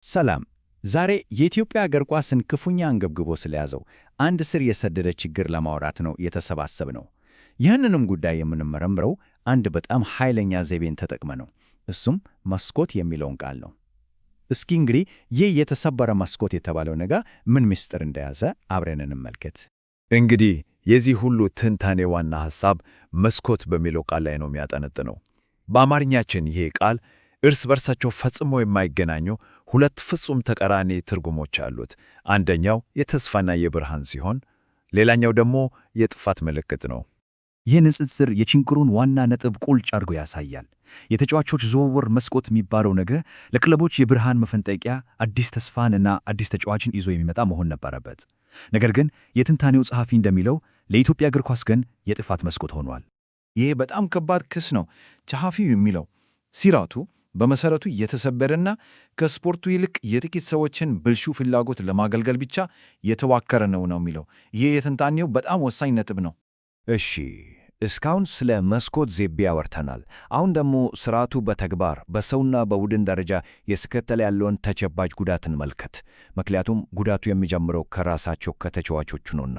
ሰላም። ዛሬ የኢትዮጵያ እግር ኳስን ክፉኛ አንገብግቦ ስለያዘው አንድ ስር የሰደደ ችግር ለማውራት ነው የተሰባሰብነው። ይህንንም ጉዳይ የምንመረምረው አንድ በጣም ኃይለኛ ዘይቤን ተጠቅመ ነው። እሱም መስኮት የሚለውን ቃል ነው። እስኪ እንግዲህ ይህ የተሰበረ መስኮት የተባለው ነገር ምን ምስጢር እንደያዘ አብረን እንመልከት። እንግዲህ የዚህ ሁሉ ትንታኔ ዋና ሐሳብ መስኮት በሚለው ቃል ላይ ነው የሚያጠነጥነው። በአማርኛችን ይሄ ቃል እርስ በርሳቸው ፈጽሞ የማይገናኙ ሁለት ፍጹም ተቃራኒ ትርጉሞች አሉት። አንደኛው የተስፋና የብርሃን ሲሆን፣ ሌላኛው ደግሞ የጥፋት ምልክት ነው። ይህ ንጽጽር የችግሩን ዋና ነጥብ ቁልጭ አድርጎ ያሳያል። የተጫዋቾች ዝውውር መስኮት የሚባለው ነገር ለክለቦች የብርሃን መፈንጠቂያ፣ አዲስ ተስፋን እና አዲስ ተጫዋችን ይዞ የሚመጣ መሆን ነበረበት። ነገር ግን የትንታኔው ጸሐፊ እንደሚለው ለኢትዮጵያ እግር ኳስ ግን የጥፋት መስኮት ሆኗል። ይህ በጣም ከባድ ክስ ነው። ጸሐፊው የሚለው ሲራቱ በመሰረቱ የተሰበረና ከስፖርቱ ይልቅ የጥቂት ሰዎችን ብልሹ ፍላጎት ለማገልገል ብቻ የተዋቀረ ነው የሚለው። ይህ የትንታኔው በጣም ወሳኝ ነጥብ ነው። እሺ፣ እስካሁን ስለ መስኮት ዘይቤ ያወርተናል። አሁን ደግሞ ስርዓቱ በተግባር በሰውና በቡድን ደረጃ ያስከተለ ያለውን ተጨባጭ ጉዳት እንመልከት። ምክንያቱም ጉዳቱ የሚጀምረው ከራሳቸው ከተጫዋቾቹ ነውና።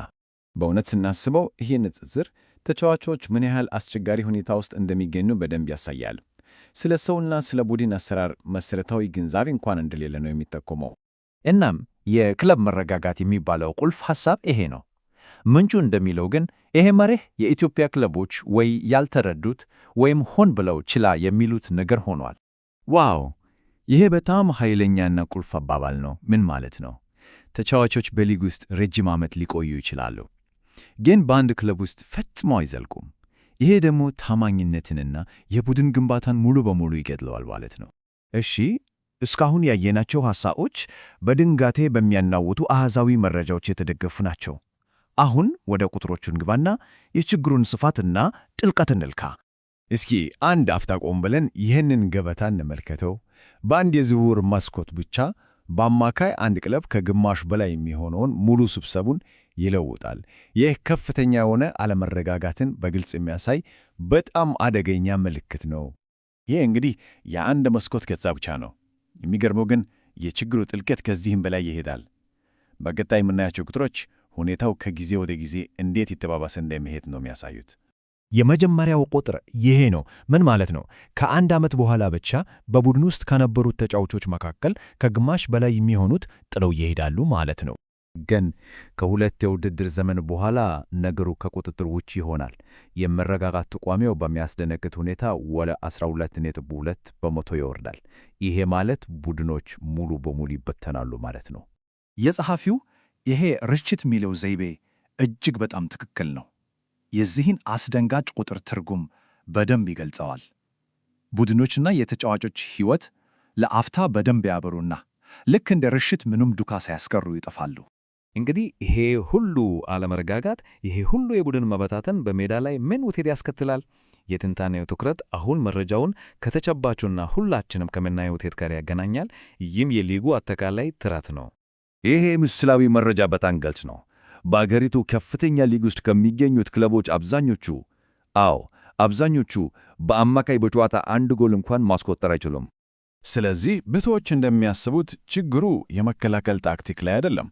በእውነት ስናስበው ይህ ንጽጽር ተጫዋቾች ምን ያህል አስቸጋሪ ሁኔታ ውስጥ እንደሚገኙ በደንብ ያሳያል። ስለ ሰውና ስለ ቡድን አሰራር መሠረታዊ ግንዛቤ እንኳን እንደሌለ ነው የሚጠቁመው። እናም የክለብ መረጋጋት የሚባለው ቁልፍ ሐሳብ ይሄ ነው። ምንጩ እንደሚለው ግን ይሄ መርህ የኢትዮጵያ ክለቦች ወይ ያልተረዱት ወይም ሆን ብለው ችላ የሚሉት ነገር ሆኗል። ዋው! ይሄ በጣም ኃይለኛና ቁልፍ አባባል ነው። ምን ማለት ነው? ተጫዋቾች በሊግ ውስጥ ረጅም ዓመት ሊቆዩ ይችላሉ፣ ግን በአንድ ክለብ ውስጥ ፈጽሞ አይዘልቁም። ይሄ ደግሞ ታማኝነትንና የቡድን ግንባታን ሙሉ በሙሉ ይገድለዋል ማለት ነው። እሺ፣ እስካሁን ያየናቸው ሐሳቦች በድንጋቴ በሚያናውጡ አሃዛዊ መረጃዎች የተደገፉ ናቸው። አሁን ወደ ቁጥሮቹ እንግባና የችግሩን ስፋትና ጥልቀት እንልካ። እስኪ አንድ አፍታ ቆም ብለን ይህንን ገበታ እንመልከተው። በአንድ የዝውውር መስኮት ብቻ በአማካይ አንድ ክለብ ከግማሽ በላይ የሚሆነውን ሙሉ ስብሰቡን ይለውጣል። ይህ ከፍተኛ የሆነ አለመረጋጋትን በግልጽ የሚያሳይ በጣም አደገኛ ምልክት ነው። ይህ እንግዲህ የአንድ መስኮት ገጽታ ብቻ ነው። የሚገርመው ግን የችግሩ ጥልቀት ከዚህም በላይ ይሄዳል። በቀጣይ የምናያቸው ቁጥሮች ሁኔታው ከጊዜ ወደ ጊዜ እንዴት የተባባሰ እንደሚሄድ ነው የሚያሳዩት። የመጀመሪያው ቁጥር ይሄ ነው። ምን ማለት ነው? ከአንድ ዓመት በኋላ ብቻ በቡድን ውስጥ ከነበሩት ተጫዋቾች መካከል ከግማሽ በላይ የሚሆኑት ጥለው ይሄዳሉ ማለት ነው። ግን ከሁለት የውድድር ዘመን በኋላ ነገሩ ከቁጥጥር ውጭ ይሆናል። የመረጋጋት ተቋሚው በሚያስደነግጥ ሁኔታ ወደ 12.2 በመቶ ይወርዳል። ይሄ ማለት ቡድኖች ሙሉ በሙሉ ይበተናሉ ማለት ነው። የጸሐፊው ይሄ ርችት የሚለው ዘይቤ እጅግ በጣም ትክክል ነው። የዚህን አስደንጋጭ ቁጥር ትርጉም በደንብ ይገልጸዋል። ቡድኖችና የተጫዋቾች ሕይወት ለአፍታ በደንብ ያበሩና ልክ እንደ ርሽት ምንም ዱካ ሳያስቀሩ ይጠፋሉ። እንግዲህ ይሄ ሁሉ አለመረጋጋት፣ ይሄ ሁሉ የቡድን መበታተን በሜዳ ላይ ምን ውጤት ያስከትላል? የትንታኔው ትኩረት አሁን መረጃውን ከተጨባጩና ሁላችንም ከምናየው ውጤት ጋር ያገናኛል። ይህም የሊጉ አጠቃላይ ጥራት ነው። ይሄ ምስላዊ መረጃ በጣም ግልጽ ነው። በአገሪቱ ከፍተኛ ሊግ ውስጥ ከሚገኙት ክለቦች አብዛኞቹ በአማካይ በጨዋታ አንድ ጎል እንኳን ማስቆጠር አይችሉም። ስለዚህ ብዙዎች እንደሚያስቡት ችግሩ የመከላከል ታክቲክ ላይ አይደለም።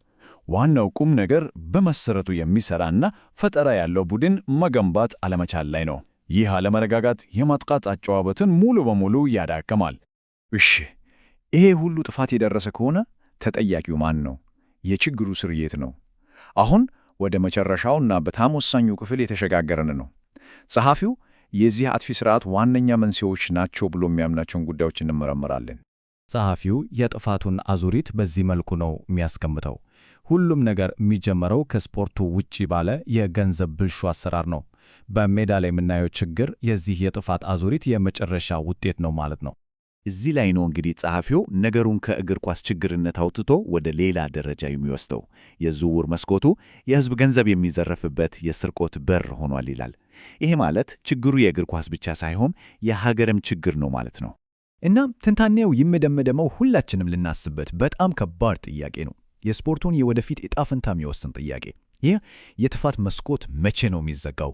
ዋናው ቁም ነገር በመሰረቱ የሚሰራና ፈጠራ ያለው ቡድን መገንባት አለመቻል ላይ ነው። ይህ አለመረጋጋት የማጥቃት አጨዋወትን ሙሉ በሙሉ ያዳክማል። እሺ፣ ይሄ ሁሉ ጥፋት የደረሰ ከሆነ ተጠያቂው ማን ነው? የችግሩ ስር የት ነው? አሁን ወደ መጨረሻውና በጣም ወሳኙ ክፍል የተሸጋገረን ነው። ጸሐፊው የዚህ አጥፊ ሥርዓት ዋነኛ መንስኤዎች ናቸው ብሎ የሚያምናቸውን ጉዳዮች እንመረምራለን። ጸሐፊው የጥፋቱን አዙሪት በዚህ መልኩ ነው የሚያስቀምጠው። ሁሉም ነገር የሚጀመረው ከስፖርቱ ውጪ ባለ የገንዘብ ብልሹ አሰራር ነው። በሜዳ ላይ የምናየው ችግር የዚህ የጥፋት አዙሪት የመጨረሻ ውጤት ነው ማለት ነው። እዚህ ላይ ነው እንግዲህ ጸሐፊው ነገሩን ከእግር ኳስ ችግርነት አውጥቶ ወደ ሌላ ደረጃ የሚወስደው። የዝውውር መስኮቱ የሕዝብ ገንዘብ የሚዘረፍበት የስርቆት በር ሆኗል ይላል። ይሄ ማለት ችግሩ የእግር ኳስ ብቻ ሳይሆን የሀገርም ችግር ነው ማለት ነው። እናም ትንታኔው የሚደመደመው ሁላችንም ልናስብበት በጣም ከባድ ጥያቄ ነው። የስፖርቱን የወደፊት ዕጣ ፈንታ የሚወስን ጥያቄ። ይህ የጥፋት መስኮት መቼ ነው የሚዘጋው?